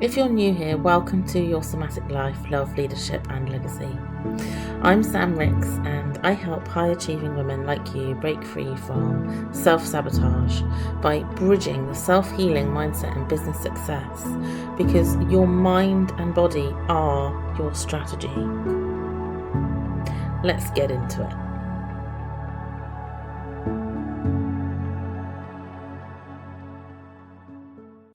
If you're new here, welcome to Your Somatic Life, Love, Leadership and Legacy. I'm Sam Rix and I help high-achieving women like you break free from self-sabotage by bridging the self-healing mindset and business success, because your mind and body are your strategy. Let's get into it.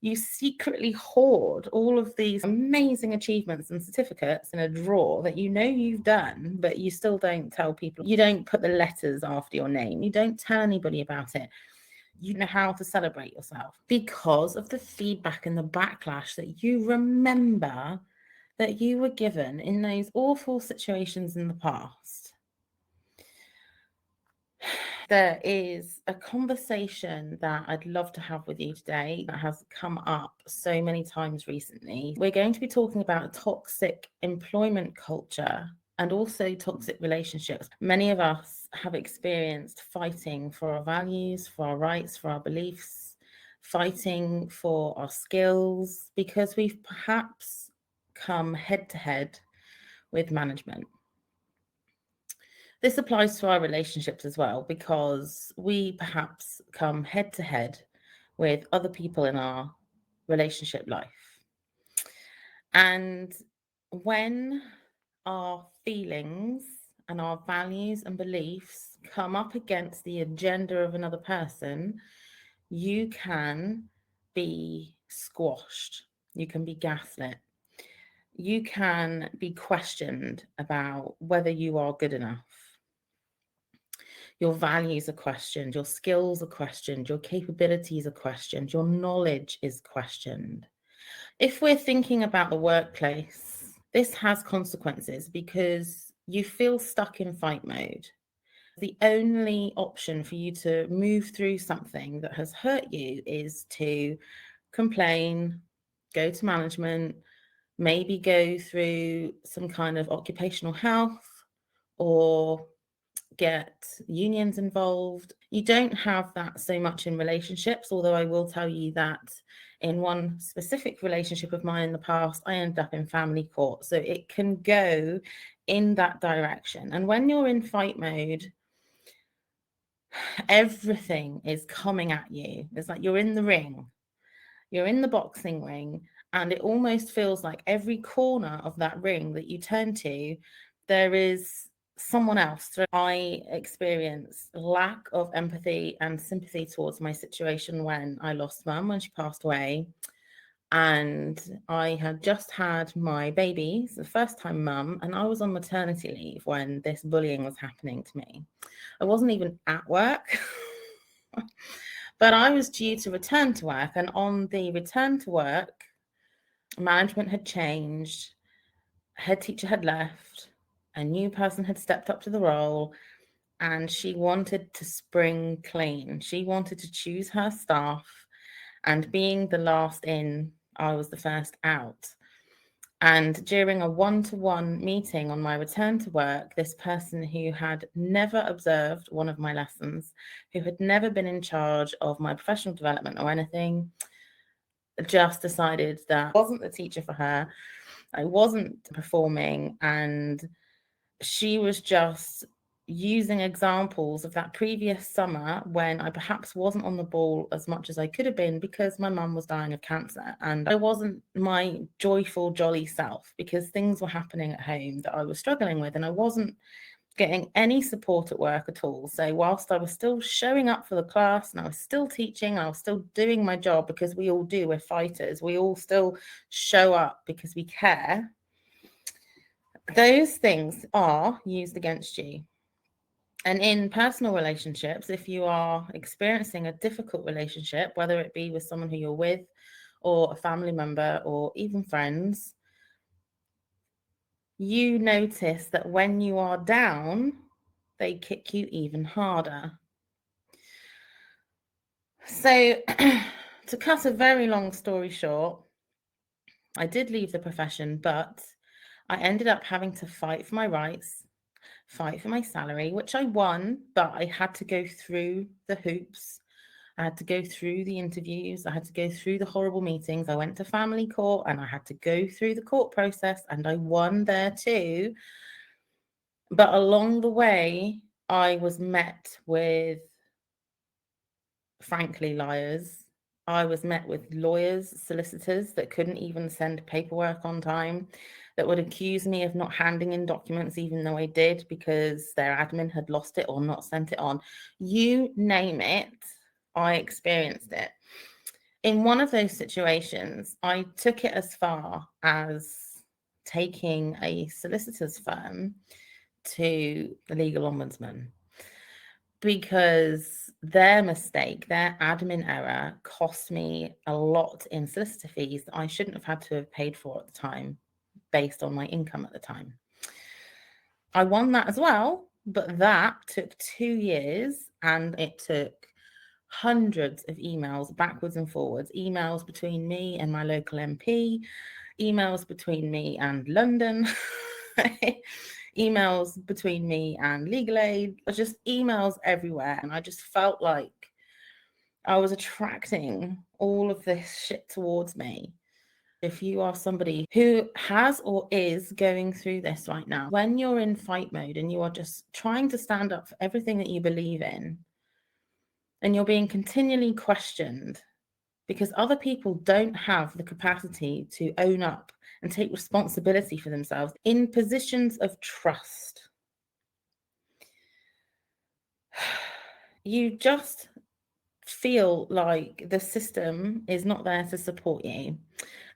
You secretly hoard all of these amazing achievements and certificates in a drawer that you know you've done, but you still don't tell people. You don't put the letters after your name. You don't tell anybody about it. You know how to celebrate yourself because of the feedback and the backlash that you remember that you were given in those awful situations in the past. There is a conversation that I'd love to have with you today that has come up so many times recently. We're going to be talking about toxic employment culture and also toxic relationships. Many of us have experienced fighting for our values, for our rights, for our beliefs, fighting for our skills because we've perhaps come head to head with management. This applies to our relationships as well, because we perhaps come head to head with other people in our relationship life. And when our feelings and our values and beliefs come up against the agenda of another person, you can be squashed, you can be gaslit, you can be questioned about whether you are good enough. Your values are questioned, your skills are questioned, your capabilities are questioned, your knowledge is questioned. If we're thinking about the workplace, this has consequences because you feel stuck in fight mode. The only option for you to move through something that has hurt you is to complain, go to management, maybe go through some kind of occupational health or get unions involved. You don't have that so much in relationships, although I will tell you that in one specific relationship of mine in the past, I ended up in family court. So it can go in that direction. And when you're in fight mode, everything is coming at you. It's like you're in the ring, you're in the boxing ring, and it almost feels like every corner of that ring that you turn to, there is someone else. So I experienced lack of empathy and sympathy towards my situation when I lost mum, when she passed away. And I had just had my baby, the first time mum, and I was on maternity leave when this bullying was happening to me. I wasn't even at work. But I was due to return to work, and on the return to work, management had changed, head teacher had left, a new person had stepped up to the role, and she wanted to spring clean. She wanted to choose her staff, and being the last in, I was the first out. And during a one-to-one meeting on my return to work, this person who had never observed one of my lessons, who had never been in charge of my professional development or anything, just decided that I wasn't the teacher for her. I wasn't performing, and she was just using examples of that previous summer when I perhaps wasn't on the ball as much as I could have been because my mum was dying of cancer and I wasn't my joyful, jolly self because things were happening at home that I was struggling with and I wasn't getting any support at work at all. So whilst I was still showing up for the class and I was still teaching, I was still doing my job because we all do, we're fighters, we all still show up because we care. Those things are used against you. And in personal relationships, if you are experiencing a difficult relationship, whether it be with someone who you're with or a family member or even friends, you notice that when you are down, they kick you even harder. So to cut a very long story short, I did leave the profession, but I ended up having to fight for my rights, fight for my salary, which I won, but I had to go through the hoops I had to go through the interviews. I had to go through the horrible meetings. I went to family court and I had to go through the court process, and I won there too. But along the way, I was met with, frankly, liars. I was met with lawyers, solicitors that couldn't even send paperwork on time, that would accuse me of not handing in documents, even though I did, because their admin had lost it or not sent it on. You name it, I experienced it. In one of those situations, I took it as far as taking a solicitor's firm to the legal ombudsman, because their mistake, their admin error, cost me a lot in solicitor fees that I shouldn't have had to have paid for at the time, based on my income at the time. I won that as well, but that took 2 years, and it took hundreds of emails backwards and forwards, emails between me and my local MP, emails between me and London, emails between me and legal aid, just emails everywhere. And I just felt like I was attracting all of this shit towards me. If you are somebody who has or is going through this right now, when you're in fight mode and you are just trying to stand up for everything that you believe in, and you're being continually questioned because other people don't have the capacity to own up and take responsibility for themselves in positions of trust, you just feel like the system is not there to support you.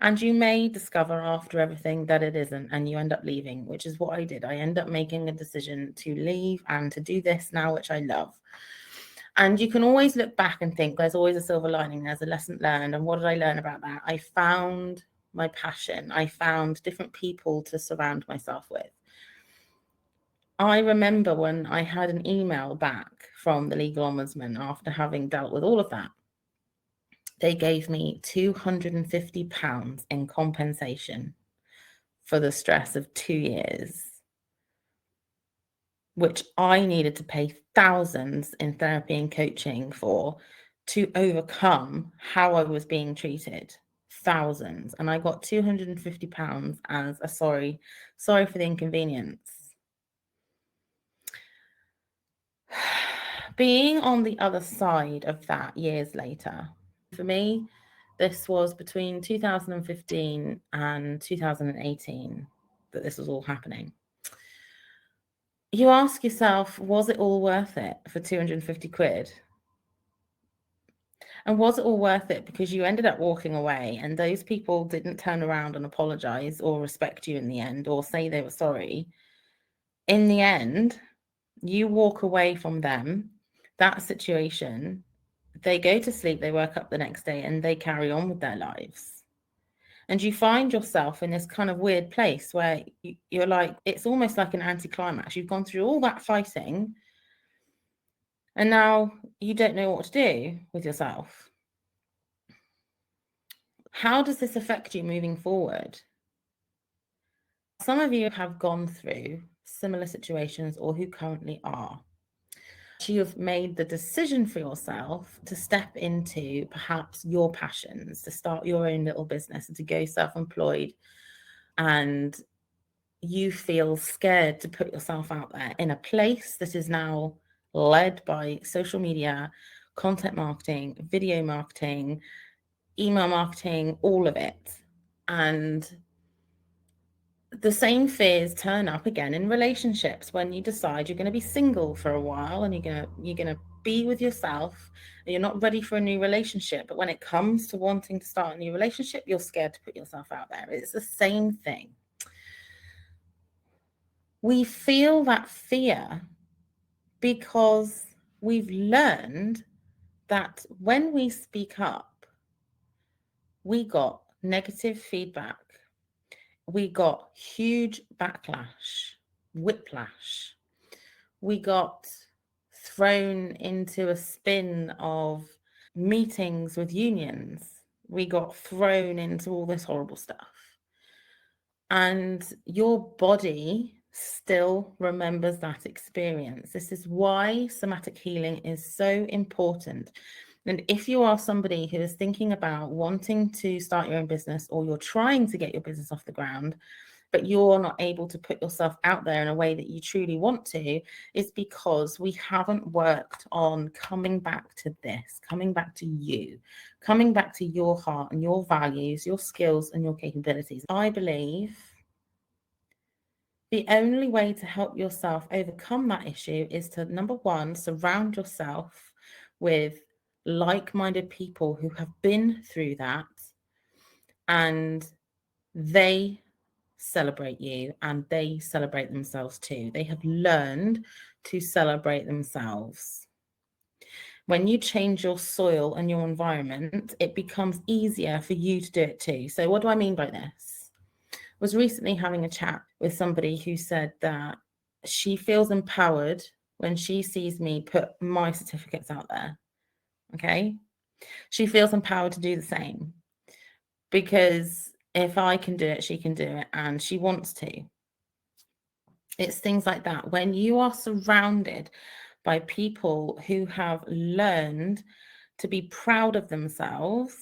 And you may discover after everything that it isn't, and you end up leaving, which is what I did. I end up making a decision to leave and to do this now, which I love. And you can always look back and think there's always a silver lining, there's a lesson learned. And what did I learn about that? I found my passion. I found different people to surround myself with. I remember when I had an email back from the legal ombudsman after having dealt with all of that. They gave me £250 in compensation for the stress of 2 years, which I needed to pay thousands in therapy and coaching for, to overcome how I was being treated. Thousands. And I got £250 as a sorry for the inconvenience. Being on the other side of that years later, for me, this was between 2015 and 2018 that this was all happening. You ask yourself, was it all worth it for 250 quid? And was it all worth it because you ended up walking away and those people didn't turn around and apologize or respect you in the end or say they were sorry? In the end, you walk away from them, that situation, they go to sleep, they wake up the next day and they carry on with their lives. And you find yourself in this kind of weird place where you're like, it's almost like an anticlimax. You've gone through all that fighting and now you don't know what to do with yourself. How does this affect you moving forward? Some of you have gone through similar situations or who currently are. You have made the decision for yourself to step into perhaps your passions, to start your own little business and to go self-employed, and you feel scared to put yourself out there in a place that is now led by social media, content marketing, video marketing, email marketing, all of it. And the same fears turn up again in relationships when you decide you're going to be single for a while and you're going to be with yourself and you're not ready for a new relationship. But when it comes to wanting to start a new relationship, you're scared to put yourself out there. It's the same thing. We feel that fear because we've learned that when we speak up, we got negative feedback. We got huge backlash, whiplash. We got thrown into a spin of meetings with unions. We got thrown into all this horrible stuff. And your body still remembers that experience. This is why somatic healing is so important. And if you are somebody who is thinking about wanting to start your own business, or you're trying to get your business off the ground, but you're not able to put yourself out there in a way that you truly want to, is because we haven't worked on coming back to this, coming back to you, coming back to your heart and your values, your skills and your capabilities. I believe the only way to help yourself overcome that issue is to, number one, surround yourself with like-minded people who have been through that, and they celebrate you and they celebrate themselves too. They have learned to celebrate themselves. When you change your soil and your environment, it becomes easier for you to do it too. So what do I mean by this? I was recently having a chat with somebody who said that she feels empowered when she sees me put my certificates out there. Okay. She feels empowered to do the same, because if I can do it, she can do it, and she wants to. It's things like that. When you are surrounded by people who have learned to be proud of themselves,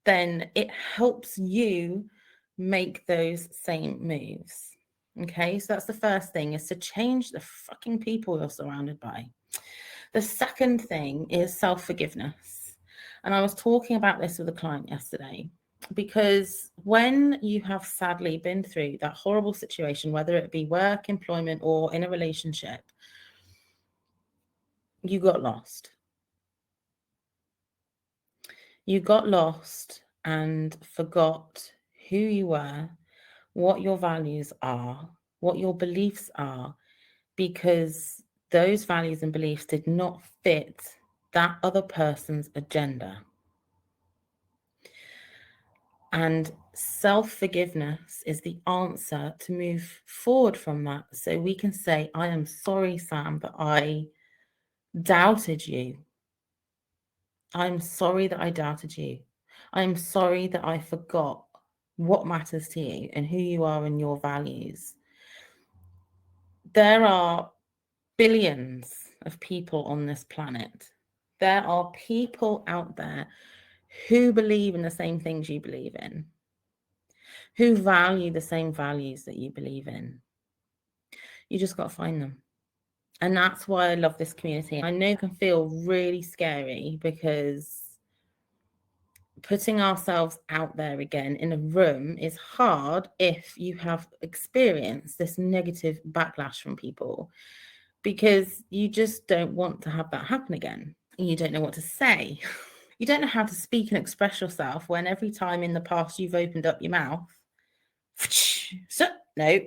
then it helps you make those same moves. Okay, so that's the first thing, is to change the fucking people you're surrounded by. The second thing is self-forgiveness. And I was talking about this with a client yesterday, because when you have sadly been through that horrible situation, whether it be work, employment, or in a relationship, you got lost. You got lost and forgot who you were, what your values are, what your beliefs are, because those values and beliefs did not fit that other person's agenda. And self-forgiveness is the answer to move forward from that. So we can say, I am sorry, Sam, that I doubted you. I'm sorry that I doubted you. I'm sorry that I forgot what matters to you and who you are and your values. There are billions of people on this planet. There are people out there who believe in the same things you believe in, who value the same values that you believe in. You just got to find them. And that's why I love this community. I know it can feel really scary, because putting ourselves out there again in a room is hard if you have experienced this negative backlash from people, because you just don't want to have that happen again. You don't know what to say. You don't know how to speak and express yourself when every time in the past you've opened up your mouth, so no.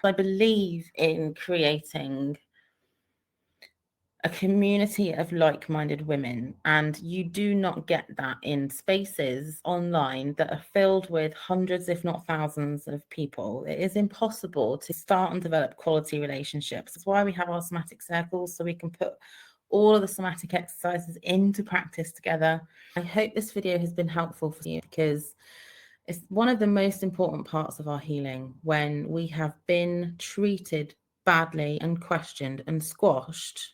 I believe in creating a community of like-minded women, and you do not get that in spaces online that are filled with hundreds, if not thousands, of people. It is impossible to start and develop quality relationships. That's why we have our somatic circles, so we can put all of the somatic exercises into practice together. I hope this video has been helpful for you, because it's one of the most important parts of our healing, when we have been treated badly and questioned and squashed.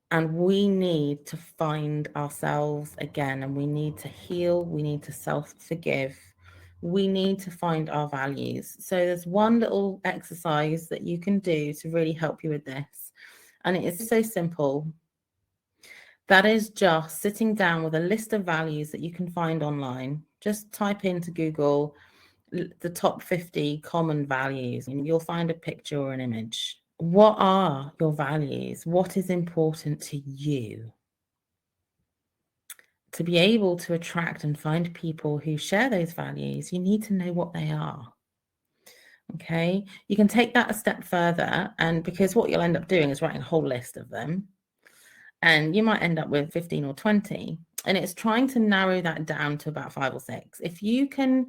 And we need to find ourselves again, and we need to heal. We need to self-forgive. We need to find our values. So there's one little exercise that you can do to really help you with this. And it is so simple. That is just sitting down with a list of values that you can find online. Just type into Google the top 50 common values, and you'll find a picture or an image. What are your values? What is important to you? To be able to attract and find people who share those values, you need to know what they are. Okay, you can take that a step further, and because what you'll end up doing is writing a whole list of them, and you might end up with 15 or 20, and it's trying to narrow that down to about 5 or 6. If you can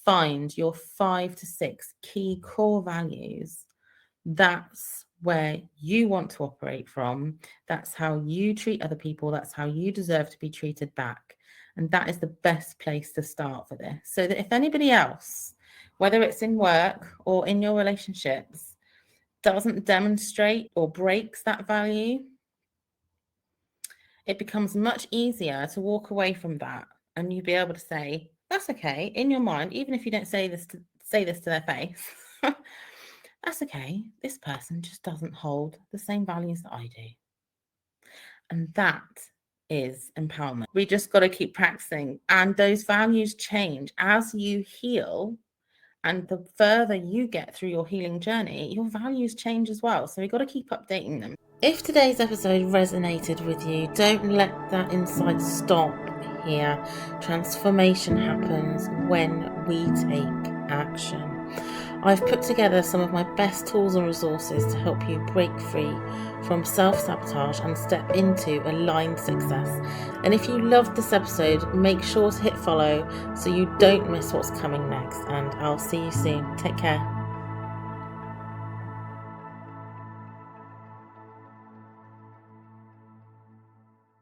find your 5 to 6 key core values, that's where you want to operate from. That's how you treat other people. That's how you deserve to be treated back. And that is the best place to start for this. So that if anybody else, whether it's in work or in your relationships, doesn't demonstrate or breaks that value, it becomes much easier to walk away from that, and you be able to say, that's okay, in your mind, even if you don't say this to their face. That's okay. This person just doesn't hold the same values that I do. And that is empowerment. We just got to keep practicing. And those values change as you heal. And the further you get through your healing journey, your values change as well. So we've got to keep updating them. If today's episode resonated with you, don't let that insight stop here. Transformation happens when we take action. I've put together some of my best tools and resources to help you break free from self-sabotage and step into aligned success. And if you loved this episode, make sure to hit follow so you don't miss what's coming next. And I'll see you soon. Take care.